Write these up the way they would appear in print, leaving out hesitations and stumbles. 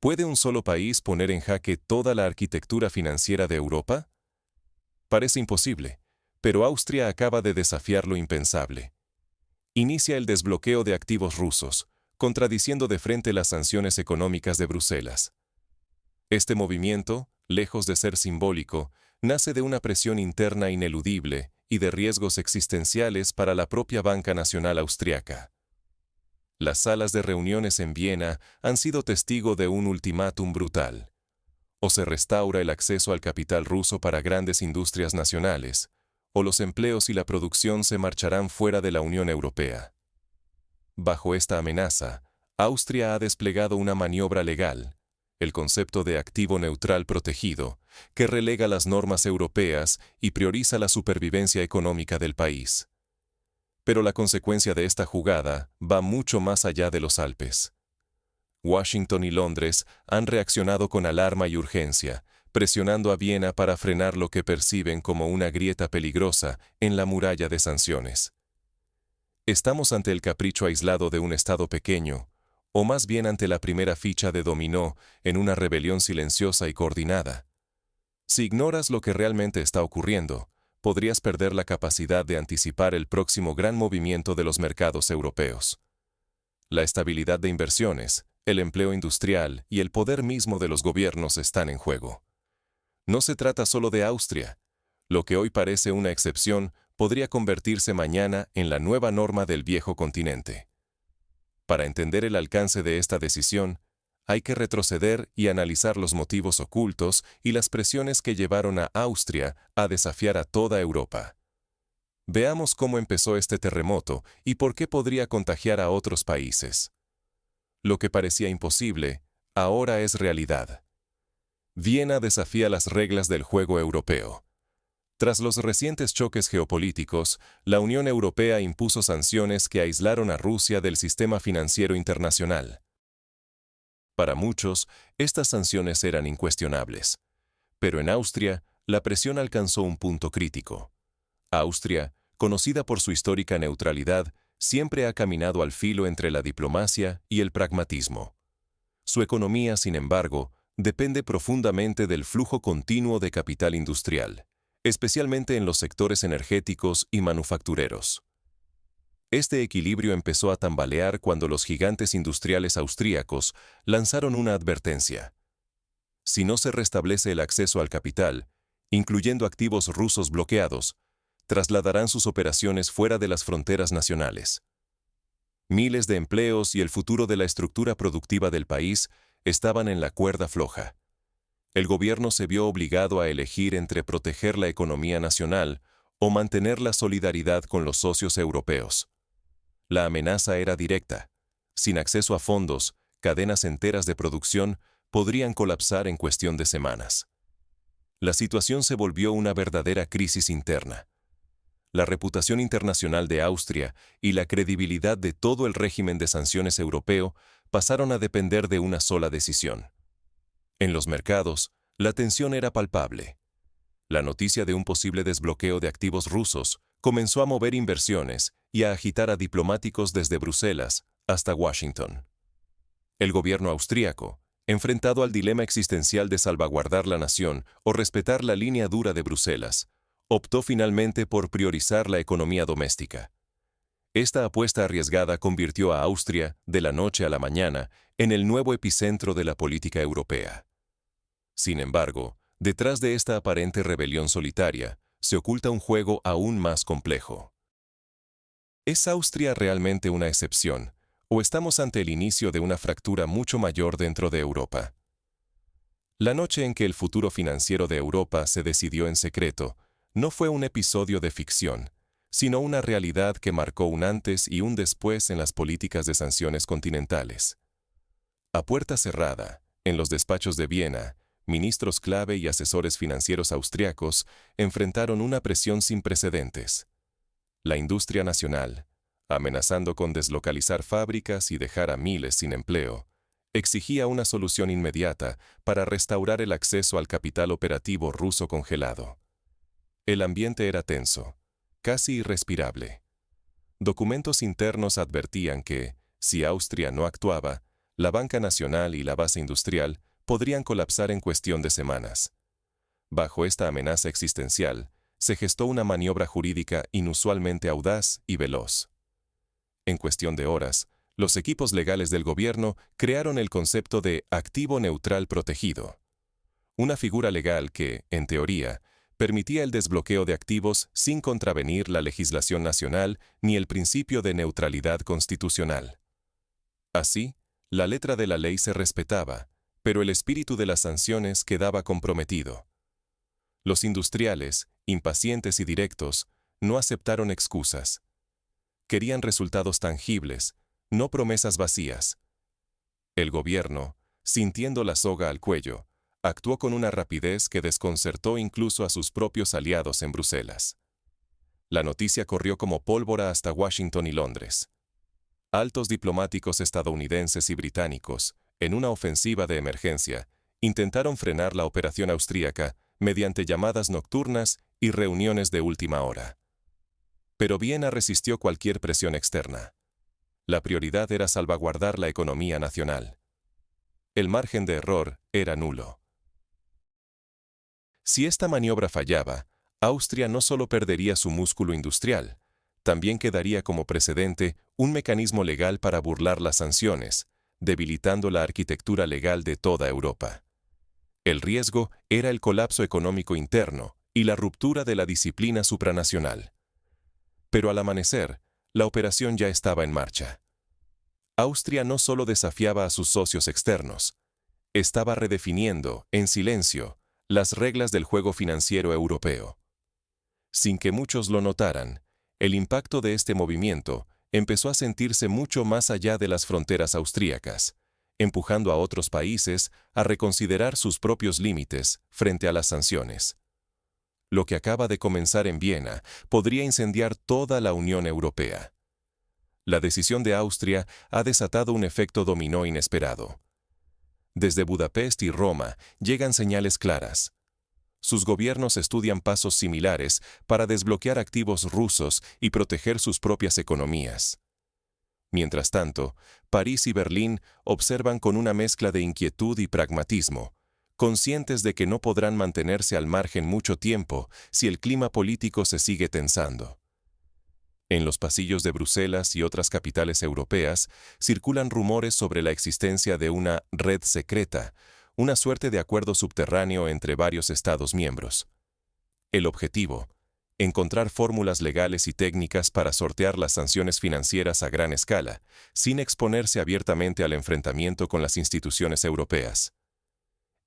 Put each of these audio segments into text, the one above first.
¿Puede un solo país poner en jaque toda la arquitectura financiera de Europa? Parece imposible, pero Austria acaba de desafiar lo impensable. Inicia el desbloqueo de activos rusos, contradiciendo de frente las sanciones económicas de Bruselas. Este movimiento, lejos de ser simbólico, nace de una presión interna ineludible y de riesgos existenciales para la propia Banca Nacional Austriaca. Las salas de reuniones en Viena han sido testigo de un ultimátum brutal. O se restaura el acceso al capital ruso para grandes industrias nacionales, o los empleos y la producción se marcharán fuera de la Unión Europea. Bajo esta amenaza, Austria ha desplegado una maniobra legal, el concepto de activo neutral protegido, que relega las normas europeas y prioriza la supervivencia económica del país. Pero la consecuencia de esta jugada va mucho más allá de los Alpes. Washington y Londres han reaccionado con alarma y urgencia, presionando a Viena para frenar lo que perciben como una grieta peligrosa en la muralla de sanciones. ¿Estamos ante el capricho aislado de un Estado pequeño, o más bien ante la primera ficha de dominó en una rebelión silenciosa y coordinada? Si ignoras lo que realmente está ocurriendo, podrías perder la capacidad de anticipar el próximo gran movimiento de los mercados europeos. La estabilidad de inversiones, el empleo industrial y el poder mismo de los gobiernos están en juego. No se trata solo de Austria. Lo que hoy parece una excepción podría convertirse mañana en la nueva norma del viejo continente. Para entender el alcance de esta decisión, hay que retroceder y analizar los motivos ocultos y las presiones que llevaron a Austria a desafiar a toda Europa. Veamos cómo empezó este terremoto y por qué podría contagiar a otros países. Lo que parecía imposible, ahora es realidad. Viena desafía las reglas del juego europeo. Tras los recientes choques geopolíticos, la Unión Europea impuso sanciones que aislaron a Rusia del sistema financiero internacional. Para muchos, estas sanciones eran incuestionables. Pero en Austria, la presión alcanzó un punto crítico. Austria, conocida por su histórica neutralidad, siempre ha caminado al filo entre la diplomacia y el pragmatismo. Su economía, sin embargo, depende profundamente del flujo continuo de capital industrial, especialmente en los sectores energéticos y manufactureros. Este equilibrio empezó a tambalear cuando los gigantes industriales austríacos lanzaron una advertencia. Si no se restablece el acceso al capital, incluyendo activos rusos bloqueados, trasladarán sus operaciones fuera de las fronteras nacionales. Miles de empleos y el futuro de la estructura productiva del país estaban en la cuerda floja. El gobierno se vio obligado a elegir entre proteger la economía nacional o mantener la solidaridad con los socios europeos. La amenaza era directa. Sin acceso a fondos, cadenas enteras de producción podrían colapsar en cuestión de semanas. La situación se volvió una verdadera crisis interna. La reputación internacional de Austria y la credibilidad de todo el régimen de sanciones europeo pasaron a depender de una sola decisión. En los mercados, la tensión era palpable. La noticia de un posible desbloqueo de activos rusos comenzó a mover inversiones y a agitar a diplomáticos desde Bruselas hasta Washington. El gobierno austríaco, enfrentado al dilema existencial de salvaguardar la nación o respetar la línea dura de Bruselas, optó finalmente por priorizar la economía doméstica. Esta apuesta arriesgada convirtió a Austria, de la noche a la mañana, en el nuevo epicentro de la política europea. Sin embargo, detrás de esta aparente rebelión solitaria, se oculta un juego aún más complejo. ¿Es Austria realmente una excepción, o estamos ante el inicio de una fractura mucho mayor dentro de Europa? La noche en que el futuro financiero de Europa se decidió en secreto, no fue un episodio de ficción, sino una realidad que marcó un antes y un después en las políticas de sanciones continentales. A puerta cerrada, en los despachos de Viena, ministros clave y asesores financieros austriacos enfrentaron una presión sin precedentes. La industria nacional, amenazando con deslocalizar fábricas y dejar a miles sin empleo, exigía una solución inmediata para restaurar el acceso al capital operativo ruso congelado. El ambiente era tenso, casi irrespirable. Documentos internos advertían que, si Austria no actuaba, la banca nacional y la base industrial podrían colapsar en cuestión de semanas. Bajo esta amenaza existencial, se gestó una maniobra jurídica inusualmente audaz y veloz. En cuestión de horas, los equipos legales del gobierno crearon el concepto de activo neutral protegido, una figura legal que, en teoría, permitía el desbloqueo de activos sin contravenir la legislación nacional ni el principio de neutralidad constitucional. Así, la letra de la ley se respetaba, pero el espíritu de las sanciones quedaba comprometido. Los industriales, impacientes y directos, no aceptaron excusas. Querían resultados tangibles, no promesas vacías. El gobierno, sintiendo la soga al cuello, actuó con una rapidez que desconcertó incluso a sus propios aliados en Bruselas. La noticia corrió como pólvora hasta Washington y Londres. Altos diplomáticos estadounidenses y británicos, en una ofensiva de emergencia, intentaron frenar la operación austríaca mediante llamadas nocturnas y reuniones de última hora. Pero Viena resistió cualquier presión externa. La prioridad era salvaguardar la economía nacional. El margen de error era nulo. Si esta maniobra fallaba, Austria no solo perdería su músculo industrial, también quedaría como precedente un mecanismo legal para burlar las sanciones, debilitando la arquitectura legal de toda Europa. El riesgo era el colapso económico interno y la ruptura de la disciplina supranacional. Pero al amanecer, la operación ya estaba en marcha. Austria no solo desafiaba a sus socios externos, estaba redefiniendo, en silencio, las reglas del juego financiero europeo. Sin que muchos lo notaran, el impacto de este movimiento empezó a sentirse mucho más allá de las fronteras austríacas, empujando a otros países a reconsiderar sus propios límites frente a las sanciones. Lo que acaba de comenzar en Viena podría incendiar toda la Unión Europea. La decisión de Austria ha desatado un efecto dominó inesperado. Desde Budapest y Roma llegan señales claras. Sus gobiernos estudian pasos similares para desbloquear activos rusos y proteger sus propias economías. Mientras tanto, París y Berlín observan con una mezcla de inquietud y pragmatismo, conscientes de que no podrán mantenerse al margen mucho tiempo si el clima político se sigue tensando. En los pasillos de Bruselas y otras capitales europeas circulan rumores sobre la existencia de una red secreta, una suerte de acuerdo subterráneo entre varios Estados miembros. El objetivo: encontrar fórmulas legales y técnicas para sortear las sanciones financieras a gran escala, sin exponerse abiertamente al enfrentamiento con las instituciones europeas.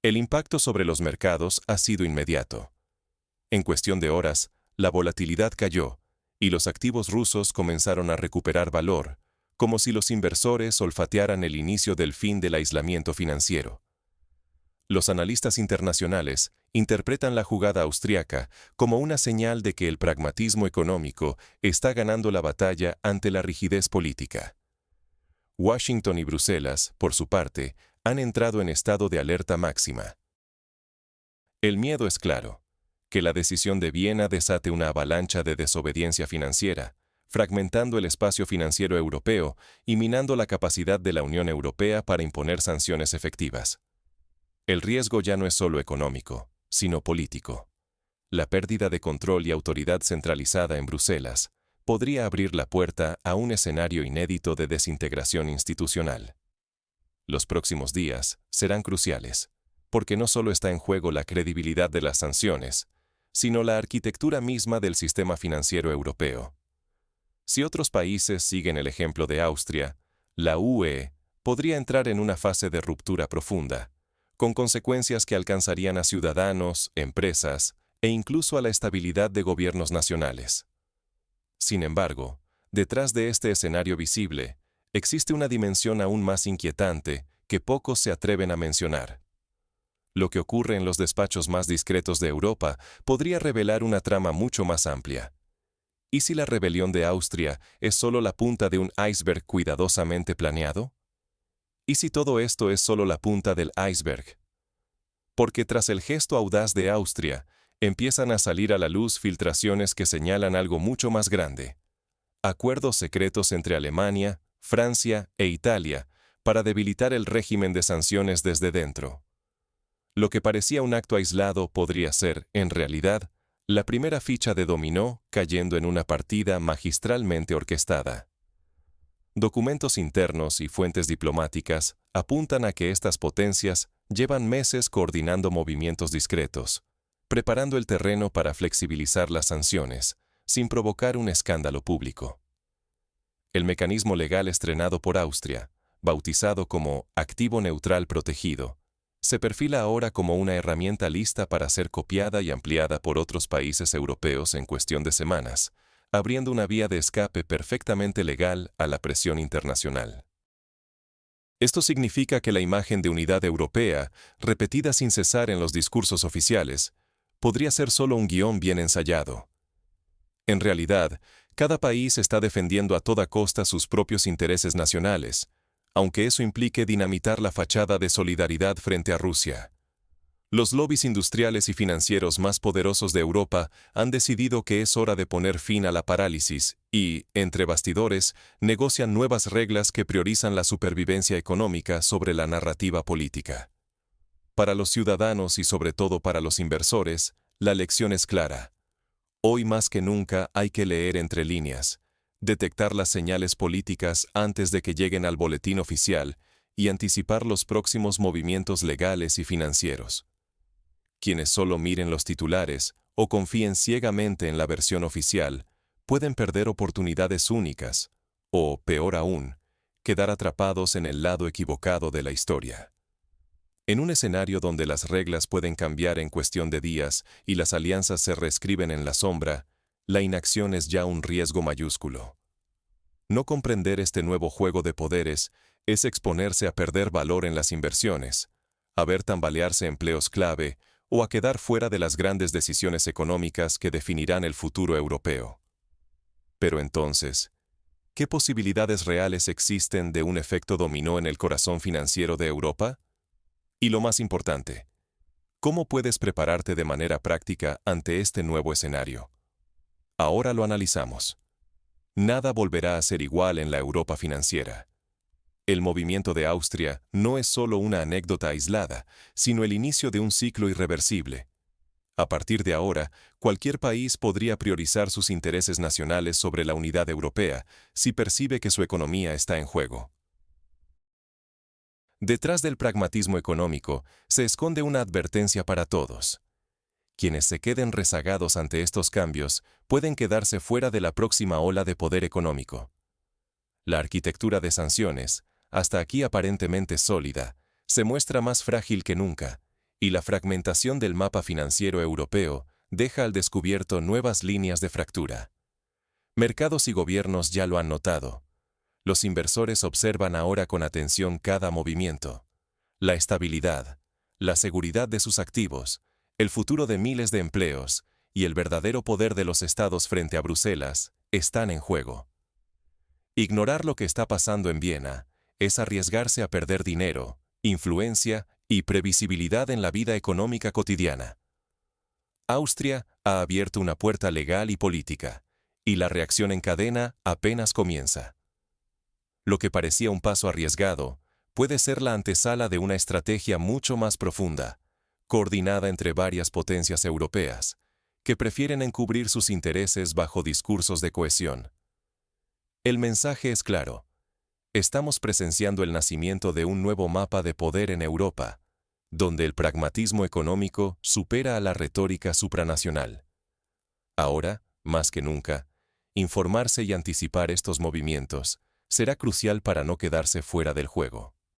El impacto sobre los mercados ha sido inmediato. En cuestión de horas, la volatilidad cayó, y los activos rusos comenzaron a recuperar valor, como si los inversores olfatearan el inicio del fin del aislamiento financiero. Los analistas internacionales interpretan la jugada austriaca como una señal de que el pragmatismo económico está ganando la batalla ante la rigidez política. Washington y Bruselas, por su parte, han entrado en estado de alerta máxima. El miedo es claro: que la decisión de Viena desate una avalancha de desobediencia financiera, fragmentando el espacio financiero europeo y minando la capacidad de la Unión Europea para imponer sanciones efectivas. El riesgo ya no es solo económico, sino político. La pérdida de control y autoridad centralizada en Bruselas podría abrir la puerta a un escenario inédito de desintegración institucional. Los próximos días serán cruciales, porque no solo está en juego la credibilidad de las sanciones, sino la arquitectura misma del sistema financiero europeo. Si otros países siguen el ejemplo de Austria, la UE podría entrar en una fase de ruptura profunda, con consecuencias que alcanzarían a ciudadanos, empresas e incluso a la estabilidad de gobiernos nacionales. Sin embargo, detrás de este escenario visible, existe una dimensión aún más inquietante que pocos se atreven a mencionar. Lo que ocurre en los despachos más discretos de Europa podría revelar una trama mucho más amplia. ¿Y si la rebelión de Austria es solo la punta de un iceberg cuidadosamente planeado? ¿Y si todo esto es solo la punta del iceberg? Porque tras el gesto audaz de Austria, empiezan a salir a la luz filtraciones que señalan algo mucho más grande. Acuerdos secretos entre Alemania, Francia e Italia para debilitar el régimen de sanciones desde dentro. Lo que parecía un acto aislado podría ser, en realidad, la primera ficha de dominó cayendo en una partida magistralmente orquestada. Documentos internos y fuentes diplomáticas apuntan a que estas potencias llevan meses coordinando movimientos discretos, preparando el terreno para flexibilizar las sanciones, sin provocar un escándalo público. El mecanismo legal estrenado por Austria, bautizado como activo neutral protegido, se perfila ahora como una herramienta lista para ser copiada y ampliada por otros países europeos en cuestión de semanas, abriendo una vía de escape perfectamente legal a la presión internacional. Esto significa que la imagen de unidad europea, repetida sin cesar en los discursos oficiales, podría ser solo un guión bien ensayado. En realidad, cada país está defendiendo a toda costa sus propios intereses nacionales, aunque eso implique dinamitar la fachada de solidaridad frente a Rusia. Los lobbies industriales y financieros más poderosos de Europa han decidido que es hora de poner fin a la parálisis y, entre bastidores, negocian nuevas reglas que priorizan la supervivencia económica sobre la narrativa política. Para los ciudadanos y sobre todo para los inversores, la lección es clara. Hoy más que nunca hay que leer entre líneas, detectar las señales políticas antes de que lleguen al boletín oficial y anticipar los próximos movimientos legales y financieros. Quienes solo miren los titulares o confíen ciegamente en la versión oficial pueden perder oportunidades únicas o, peor aún, quedar atrapados en el lado equivocado de la historia. En un escenario donde las reglas pueden cambiar en cuestión de días y las alianzas se reescriben en la sombra, la inacción es ya un riesgo mayúsculo. No comprender este nuevo juego de poderes es exponerse a perder valor en las inversiones, a ver tambalearse empleos clave o a quedar fuera de las grandes decisiones económicas que definirán el futuro europeo. Pero entonces, ¿qué posibilidades reales existen de un efecto dominó en el corazón financiero de Europa? Y lo más importante, ¿cómo puedes prepararte de manera práctica ante este nuevo escenario? Ahora lo analizamos. Nada volverá a ser igual en la Europa financiera. El movimiento de Austria no es solo una anécdota aislada, sino el inicio de un ciclo irreversible. A partir de ahora, cualquier país podría priorizar sus intereses nacionales sobre la unidad europea si percibe que su economía está en juego. Detrás del pragmatismo económico se esconde una advertencia para todos. Quienes se queden rezagados ante estos cambios pueden quedarse fuera de la próxima ola de poder económico. La arquitectura de sanciones, hasta aquí aparentemente sólida, se muestra más frágil que nunca, y la fragmentación del mapa financiero europeo deja al descubierto nuevas líneas de fractura. Mercados y gobiernos ya lo han notado. Los inversores observan ahora con atención cada movimiento. La estabilidad, la seguridad de sus activos, el futuro de miles de empleos y el verdadero poder de los estados frente a Bruselas están en juego. Ignorar lo que está pasando en Viena es arriesgarse a perder dinero, influencia y previsibilidad en la vida económica cotidiana. Austria ha abierto una puerta legal y política, y la reacción en cadena apenas comienza. Lo que parecía un paso arriesgado puede ser la antesala de una estrategia mucho más profunda, coordinada entre varias potencias europeas, que prefieren encubrir sus intereses bajo discursos de cohesión. El mensaje es claro. Estamos presenciando el nacimiento de un nuevo mapa de poder en Europa, donde el pragmatismo económico supera a la retórica supranacional. Ahora, más que nunca, informarse y anticipar estos movimientos será crucial para no quedarse fuera del juego.